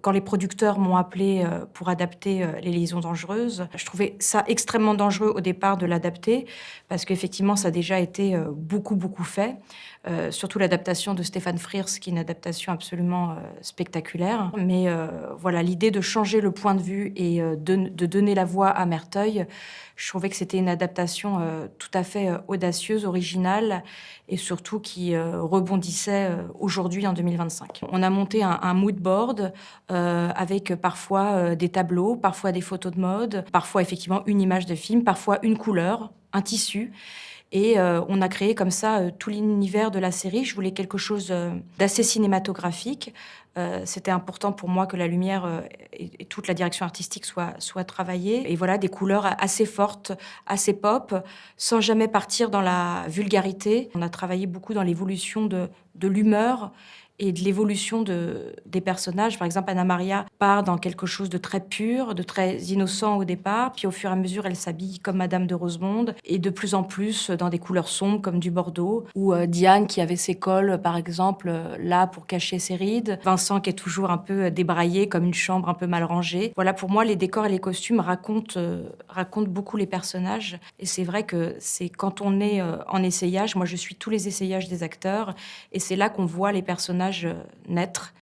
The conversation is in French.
Quand les producteurs m'ont appelée, pour adapter, Les Liaisons dangereuses, je trouvais ça extrêmement dangereux au départ de l'adapter parce qu'effectivement ça a déjà été, beaucoup, beaucoup fait. Surtout l'adaptation de Stéphane Frears qui est une adaptation absolument, spectaculaire. Mais, voilà, l'idée de changer le point de vue et de donner la voix à Merteuil, je trouvais que c'était une adaptation, tout à fait, audacieuse, originale et surtout qui, rebondissait, aujourd'hui en 2025. On a monté un mood board, avec parfois, des tableaux, parfois des photos de mode, parfois effectivement une image de film, parfois une couleur, un tissu et on a créé comme ça, tout l'univers de la série. Je voulais quelque chose, d'assez cinématographique. C'était important pour moi que la lumière, et toute la direction artistique soient travaillées et voilà, des couleurs assez fortes, assez pop, sans jamais partir dans la vulgarité. On a travaillé beaucoup dans l'évolution de l'humeur et de l'évolution des personnages. Par exemple, Anna Maria part dans quelque chose de très pur, de très innocent au départ, puis au fur et à mesure, elle s'habille comme Madame de Rosemonde et de plus en plus dans des couleurs sombres comme du bordeaux. Ou Diane qui avait ses cols, par exemple, là pour cacher ses rides. Vincent qui est toujours un peu débraillé comme une chambre un peu mal rangée. Voilà, pour moi, les décors et les costumes racontent beaucoup les personnages. Et c'est vrai que c'est quand on est en essayage, moi je suis tous les essayages des acteurs, et c'est là qu'on voit les personnages naître